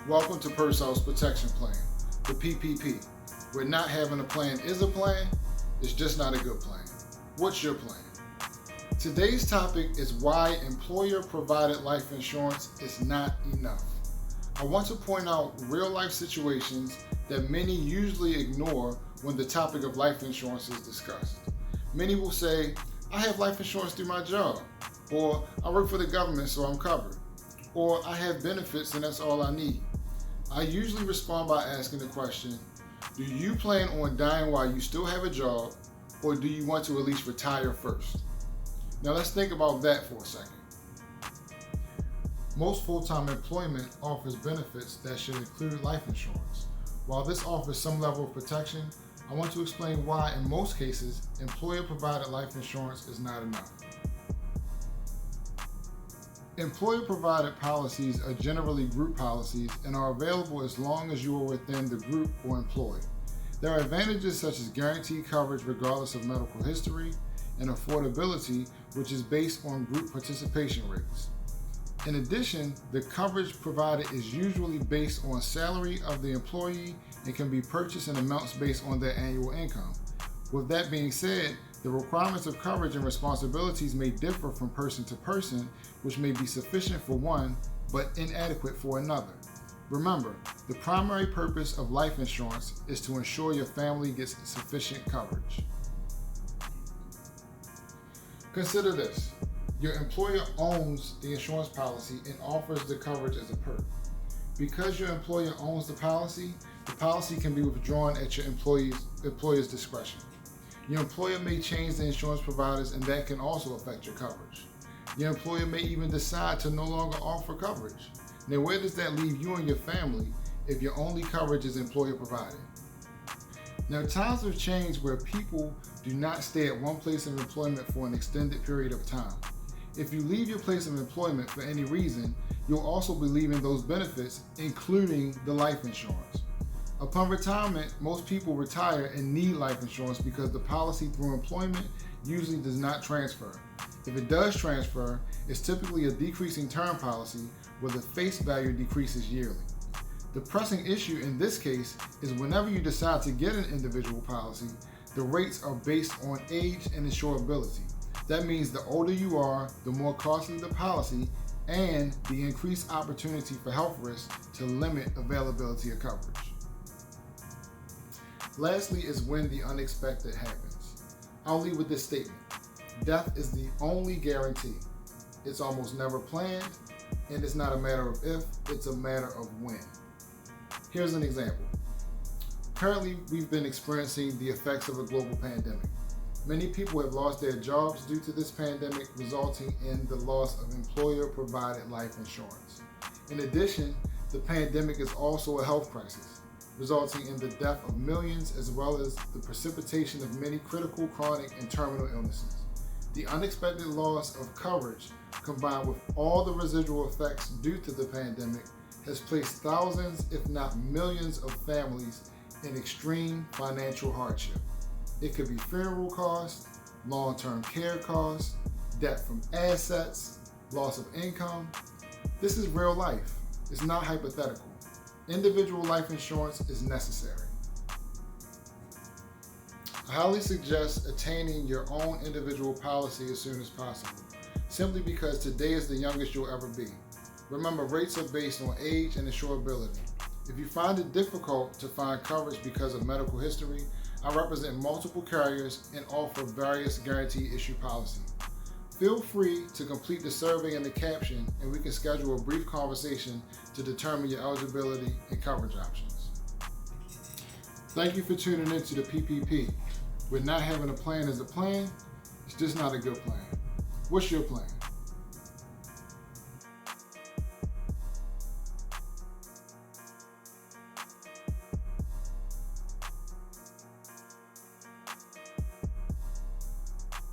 Welcome to Personal Protection Plan, the PPP, where not having a plan is a plan, it's just not a good plan. What's your plan? Today's topic is why employer-provided life insurance is not enough. I want to point out real-life situations that many usually ignore when the topic of life insurance is discussed. Many will say, I have life insurance through my job, or I work for the government so I'm covered, or I have benefits and that's all I need. I usually respond by asking the question, do you plan on dying while you still have a job, or do you want to at least retire first? Now let's think about that for a second. Most full-time employment offers benefits that should include life insurance. While this offers some level of protection, I want to explain why in most cases, employer-provided life insurance is not enough. Employer-provided policies are generally group policies and are available as long as you are within the group or employed. There are advantages such as guaranteed coverage regardless of medical history and affordability, which is based on group participation rates. In addition, the coverage provided is usually based on salary of the employee and can be purchased in amounts based on their annual income. With that being said, the requirements of coverage and responsibilities may differ from person to person, which may be sufficient for one, but inadequate for another. Remember, the primary purpose of life insurance is to ensure your family gets sufficient coverage. Consider this. Your employer owns the insurance policy and offers the coverage as a perk. Because your employer owns the policy can be withdrawn at your employer's discretion. Your employer may change the insurance providers, and that can also affect your coverage. Your employer may even decide to no longer offer coverage. Now, where does that leave you and your family if your only coverage is employer provided? Now, times have changed where people do not stay at one place of employment for an extended period of time. If you leave your place of employment for any reason, you'll also be leaving those benefits, including the life insurance. Upon retirement, most people retire and need life insurance because the policy through employment usually does not transfer. If it does transfer, it's typically a decreasing term policy where the face value decreases yearly. The pressing issue in this case is whenever you decide to get an individual policy, the rates are based on age and insurability. That means the older you are, the more costly the policy and the increased opportunity for health risks to limit availability of coverage. Lastly is when the unexpected happens. I'll leave with this statement. Death is the only guarantee. It's almost never planned, and it's not a matter of if, it's a matter of when. Here's an example. Currently, we've been experiencing the effects of a global pandemic. Many people have lost their jobs due to this pandemic, resulting in the loss of employer-provided life insurance. In addition, the pandemic is also a health crisis, resulting in the death of millions as well as the precipitation of many critical, chronic, and terminal illnesses. The unexpected loss of coverage, combined with all the residual effects due to the pandemic, has placed thousands, if not millions, of families in extreme financial hardship. It could be funeral costs, long-term care costs, debt from assets, loss of income. This is real life. It's not hypothetical. Individual life insurance is necessary. I highly suggest attaining your own individual policy as soon as possible, simply because today is the youngest you'll ever be. Remember, rates are based on age and insurability. If you find it difficult to find coverage because of medical history, I represent multiple carriers and offer various guarantee issue policies. Feel free to complete the survey in the caption, and we can schedule a brief conversation to determine your eligibility and coverage options. Thank you for tuning into the PPP. With not having a plan as a plan, it's just not a good plan. What's your plan?